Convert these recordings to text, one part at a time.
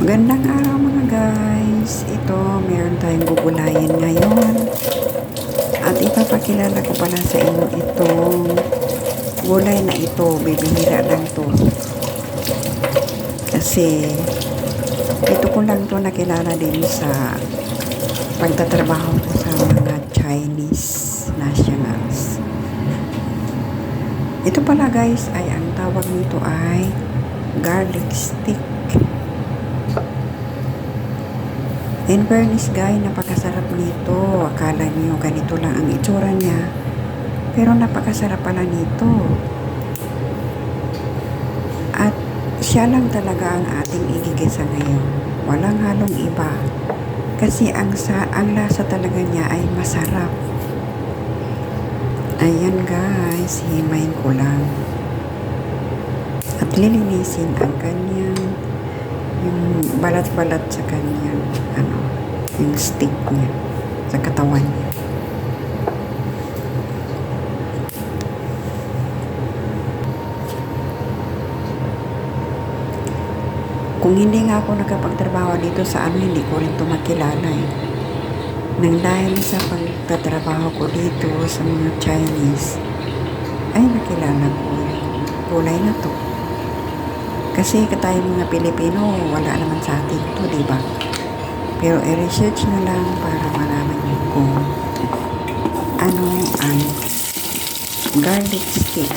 Magandang araw mga guys. Ito, meron tayong gugulayin ngayon. At ipapakilala ko pala sa inyo itong gulay na ito. Bibihira lang to. Kasi ito ko lang to nakilala din sa pagtatrabaho ko sa mga Chinese nationals. Ito pala guys ay ang tawag nito ay garlic stick. In fairness guys, napakasarap nito. Akala niyo ganito lang ang itsura niya. Pero napakasarap pala nito. At siya lang talaga ang ating igigisa ngayon. Walang halong iba. Kasi ang lasa talaga niya ay masarap. Ayan guys, himayin ko lang. At lilinisin ang kanyang yung balat-balat sa kanyang yung stick niya sa katawan niya. Kung hindi nga ako nakapagtrabaho dito sa hindi ko rin ito makilala eh. Nang dahil sa pagtatrabaho ko dito sa mga Chinese, ay nakilala ko yung gulay na to. Kasi tayo mga Pilipino, wala naman sa atin ito, diba? Pero i-research na lang para malaman nyo kung ano ang garlic stick.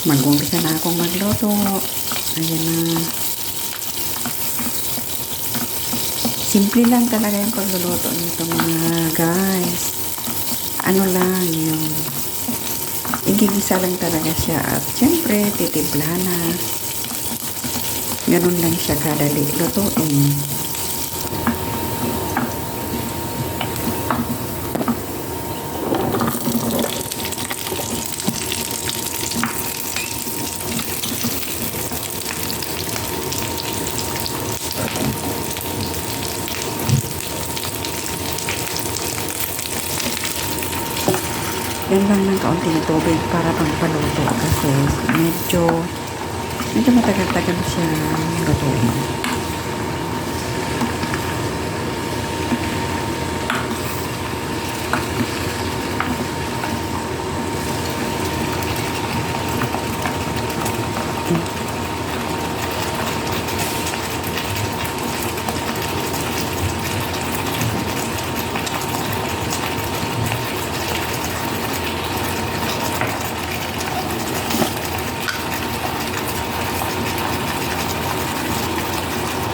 Mag-umpisa na akong magluto. Ayan na. Simple lang talaga yung pagluluto nito mga guys. Ano lang yung igigisa lang talaga siya at syempre titimpla na. Ganun lang siya kadali lutuin. Yan lang ng kaunting tubig para pangpaluto kasi medyo matagal-tagal siya lutuin.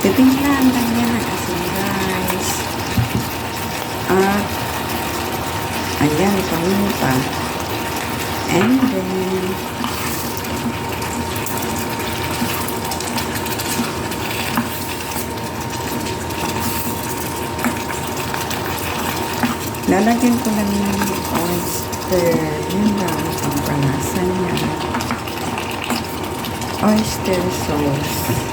Titingnan lang yan ang asin guys. At ayan, paminta. And then lalagyan ko lang ng oyster. Yun lang ang palasa niya. Oyster sauce.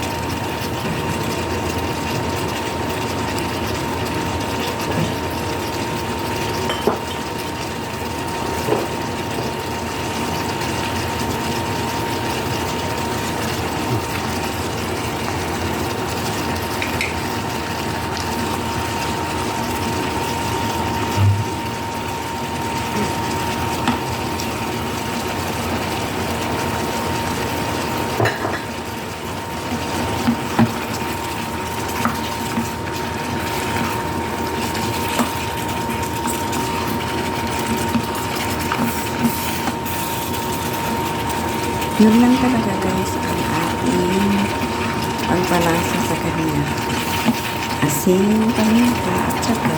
Yun lang talaga guys ang ating pagpalasa sa kanya. Asin, paminta, at saka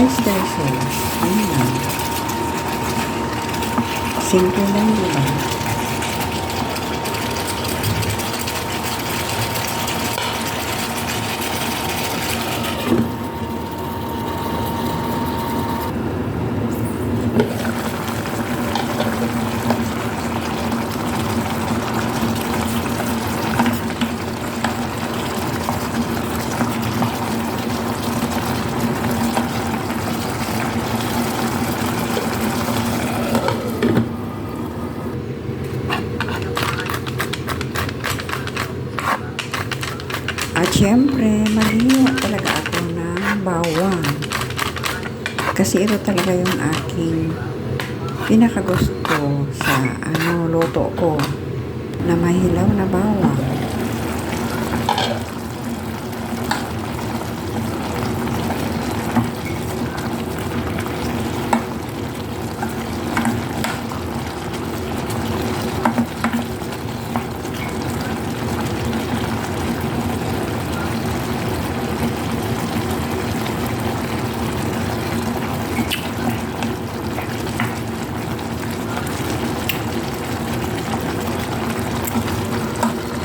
oyster sauce. Yun lang. Simple lang, diba? Siyempre, maghiwa talaga ako ng bawang. Kasi ito talaga yung aking pinakagusto sa luto ko na mahilaw na bawang.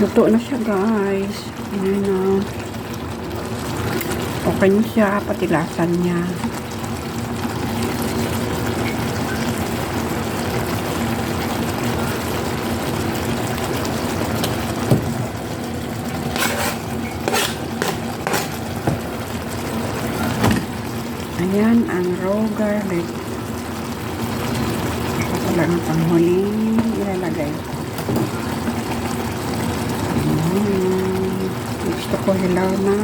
Luto na siya, guys. Ayan na. Okay na siya, pati lasan niya. Ayan ang raw garlic. Ito lang ang panghuling ilalagay. Gusto ko hilaw na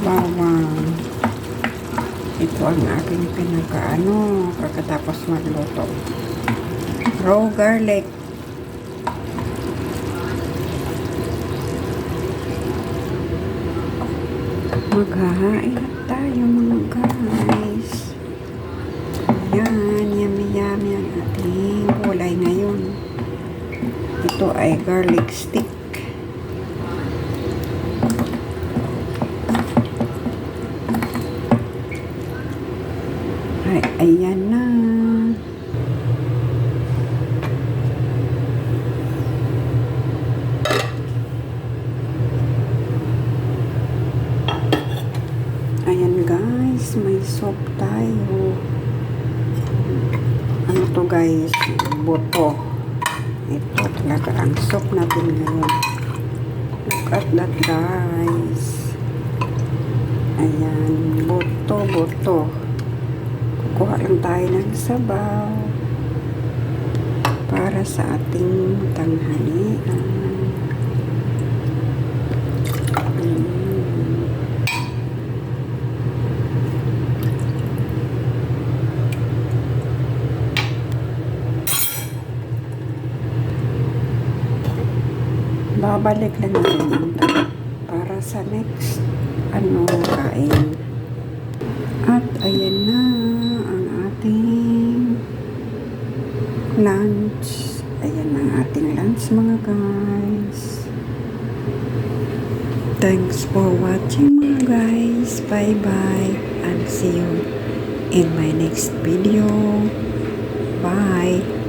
bawang. Ito ang aking pagkatapos magluto. Raw garlic. Maghahain tayo mga guys. Ayan, yummy yummy ang ating gulay ngayon. Ito ay garlic stick. Ay, ayan na. Ayan guys, may soup tayo. Ano to guys? Buto. Ito talaga ang soup natin ngayon. Look at that guys. Ayan, buto. Kukuha lang tayo ng sabaw para sa ating tanghalian. Babalik lang natin yung para sa next kain. At ayan na ang ating lunch. Ayan ang ating lunch mga guys. Thanks for watching mga guys. Bye bye and see you in my next video. Bye.